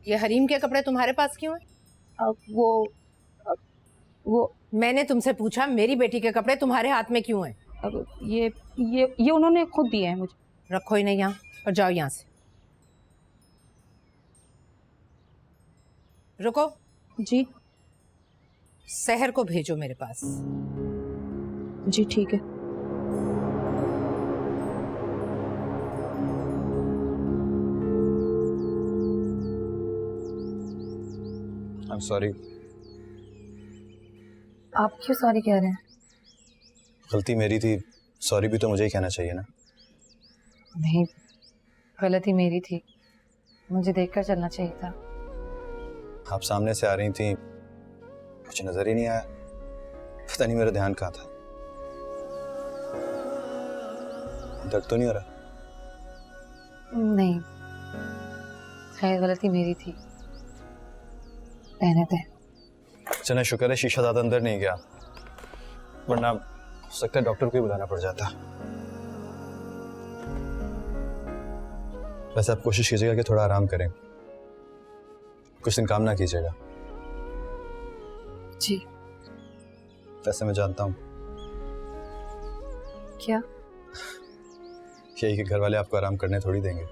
ये हरीम के कपड़े तुम्हारे पास क्यों हैं? वो मैंने तुमसे पूछा मेरी बेटी के कपड़े तुम्हारे हाथ में क्यों हैं? ये उन्होंने खुद दिए हैं मुझे। रखो ही नहीं यहाँ और जाओ यहाँ से। रुको। जी सहर को भेजो मेरे पास। जी ठीक है। I'm sorry. आप क्यों सॉरी कह रहे हैं? गलती मेरी थी, सॉरी भी तो मुझे ही कहना चाहिए ना। नहीं, गलती मेरी थी, मुझे देखकर चलना चाहिए था। आप सामने से आ रही थी, मुझे नजर ही नहीं आया, पता नहीं मेरा ध्यान कहाँ था। दर्द तो नहीं हो रहा? नहीं, खैर गलती मेरी थी, रहने दे। चलो शुक्र है शीशा ज्यादा अंदर नहीं गया, वरना हो सकता है डॉक्टर को ही बुलाना पड़ जाता। वैसे आप कोशिश कीजिएगा कि थोड़ा आराम करें, कुछ दिन काम ना कीजिएगा। जी। वैसे मैं जानता हूँ क्या? यही कि घर वाले आपको आराम करने थोड़ी देंगे,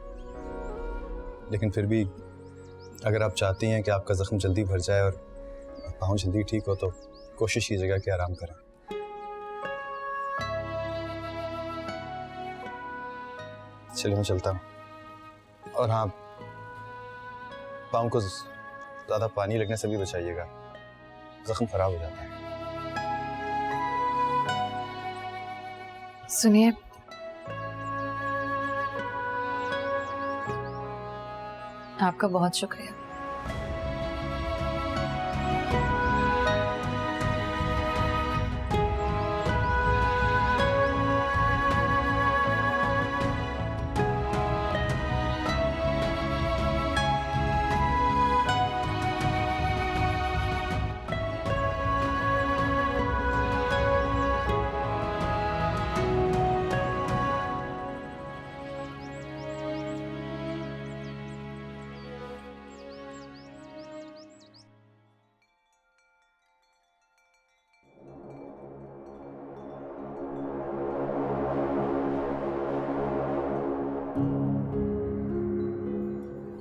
लेकिन फिर भी अगर आप चाहती हैं कि आपका जख्म जल्दी भर जाए और पाँव जल्दी ठीक हो तो कोशिश कीजिएगा कि आराम करें। चलिए मैं चलता हूँ। और हाँ, पाँव को ज़्यादा पानी लगने से भी बचाइएगा, जख्म खराब हो जाता है। सुनिए, आपका बहुत शुक्रिया।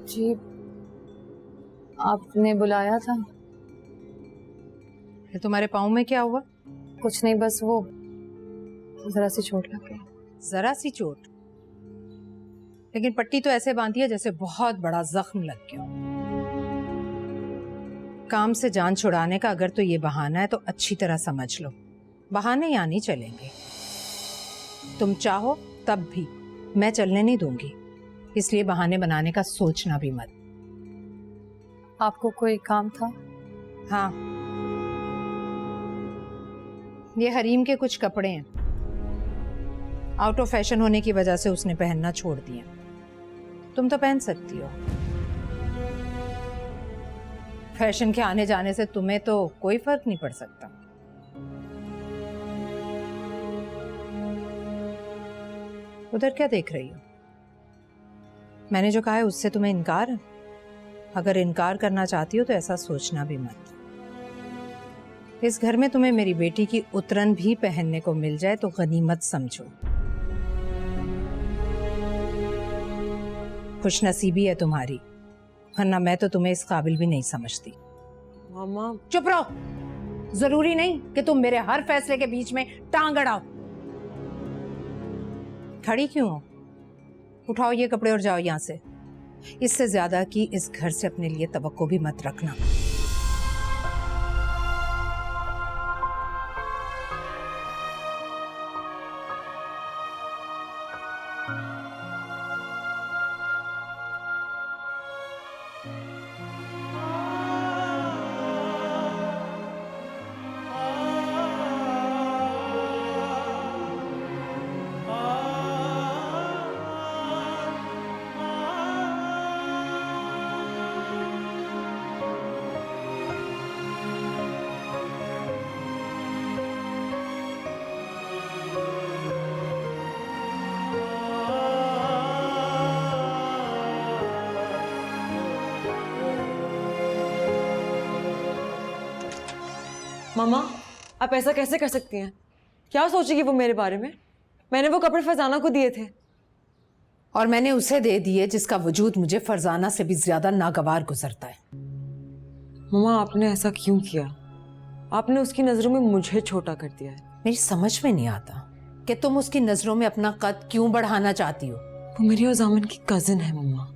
जी, आपने बुलाया था? ये तुम्हारे पाँव में क्या हुआ? कुछ नहीं, बस वो जरा सी चोट लग गई। जरा सी चोट? लेकिन पट्टी तो ऐसे बांधी है जैसे बहुत बड़ा जख्म लग गया। काम से जान छुड़ाने का अगर तो ये बहाना है तो अच्छी तरह समझ लो, बहाने यहाँ नहीं चलेंगे। तुम चाहो तब भी मैं चलने नहीं दूंगी, इसलिए बहाने बनाने का सोचना भी मत। आपको कोई काम था? हाँ, ये हरीम के कुछ कपड़े हैं, आउट ऑफ फैशन होने की वजह से उसने पहनना छोड़ दिया। तुम तो पहन सकती हो, फैशन के आने जाने से तुम्हें तो कोई फर्क नहीं पड़ सकता। उधर क्या देख रही हो? मैंने जो कहा है उससे तुम्हें इनकार है? अगर इनकार करना चाहती हो तो ऐसा सोचना भी मत। इस घर में तुम्हें मेरी बेटी की उतरन भी पहनने को मिल जाए तो गनीमत समझो। खुशनसीबी है तुम्हारी, वरना मैं तो तुम्हें इस काबिल भी नहीं समझती। मामा चुप रहो, जरूरी नहीं कि तुम मेरे हर फैसले के बीच में टांग अड़ाओ। खड़ी क्यों हो? उठाओ ये कपड़े और जाओ यहाँ से। इससे ज्यादा की इस घर से अपने लिए तवक्को भी मत रखना। मामा, आप ऐसा कैसे कर सकती हैं? क्या सोचेगी वो मेरे बारे में? मैंने वो कपड़े फरजाना को दिए थे। और मैंने उसे दे दिए जिसका वजूद मुझे फरजाना से भी ज्यादा नागवार गुजरता है। मामा, आपने ऐसा क्यों किया? आपने उसकी नजरों में मुझे छोटा कर दिया है। मेरी समझ में नहीं आता कि तुम उसकी नजरों में अपना कद क्यों बढ़ाना चाहती हो। वो मेरी और जामन की कजिन है मम्मा।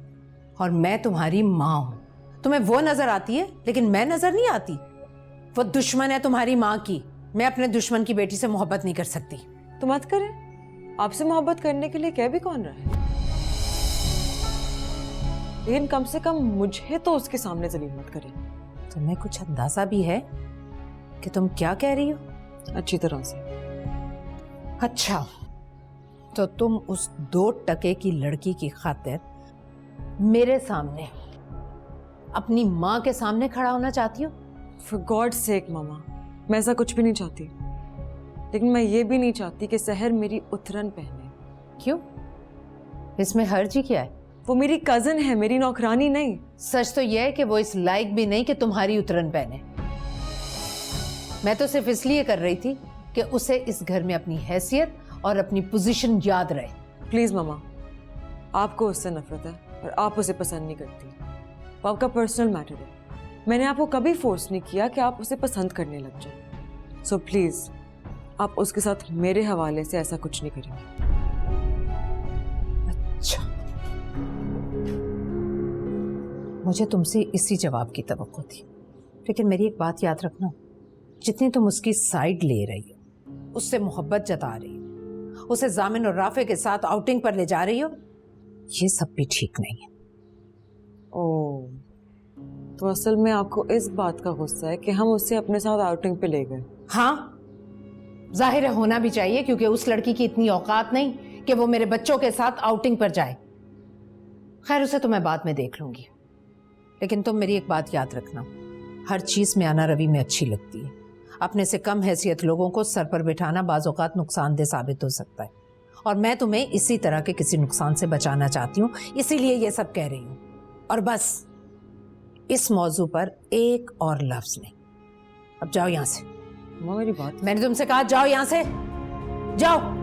और मैं तुम्हारी माँ हूं। तुम्हें वो नजर आती है लेकिन मैं नजर नहीं आती। वो दुश्मन है तुम्हारी माँ की। मैं अपने दुश्मन की बेटी से मोहब्बत नहीं कर सकती। तो मत करें। आपसे मोहब्बत करने के लिए कह भी कौन रहा है? लेकिन कम से कम मुझे तो उसके सामने जलील मत करें। तुम्हें कुछ अंदाजा भी है कि तुम क्या कह रही हो? अच्छी तरह से। अच्छा, तो तुम उस 2 टके की लड़की की खातिर मेरे सामने, अपनी माँ के सामने खड़ा होना चाहती हो? For God's sake मामा, मैं ऐसा कुछ भी नहीं चाहती। लेकिन मैं ये भी नहीं चाहती कि सहर मेरी उतरन पहने। क्यों? इसमें हर्ज ही क्या है? वो मेरी कजिन है, मेरी नौकरानी नहीं। सच तो यह है कि वो इस लायक भी नहीं कि तुम्हारी उतरन पहने। मैं तो सिर्फ इसलिए कर रही थी कि उसे इस घर में अपनी हैसियत और अपनी पोजीशन याद रहे। प्लीज मामा, आपको उससे नफरत है और आप उसे पसंद नहीं करती। वो आपका पर्सनल मैटर है। मैंने आपको कभी फोर्स नहीं किया कि आप उसे पसंद करने लग जाए। सो प्लीज आप उसके साथ मेरे हवाले से ऐसा कुछ नहीं करेंगे। अच्छा, मुझे तुमसे इसी जवाब की तवक्को थी। लेकिन मेरी एक बात याद रखना, जितनी तुम उसकी साइड ले रही हो, उससे मोहब्बत जता रही हो, उसे जामिन और राफे के साथ आउटिंग पर ले जा रही हो, ये सब भी ठीक नहीं है। ओह, तो असल में आपको इस बात का गुस्सा है कि हम उसे अपने साथ आउटिंग पे ले गए। हाँ, जाहिर होना भी चाहिए क्योंकि उस लड़की की इतनी औकात नहीं कि वो मेरे बच्चों के साथ आउटिंग पर जाए। खैर, उसे तो मैं बाद में देख लूंगी। लेकिन तुम मेरी एक बात याद रखना, हर चीज में आना रवि में अच्छी लगती है। अपने से कम हैसियत लोगों को सर पर बिठाना बाज़ औक़ात नुकसानदेह साबित हो सकता है। और मैं तुम्हें इसी तरह के किसी नुकसान से बचाना चाहती हूँ, इसीलिए ये सब कह रही हूँ। और बस इस मौजू पर एक और लफ्ज नहीं। अब जाओ यहां से। मेरी बात, मैंने तुमसे कहा जाओ यहां से, जाओ।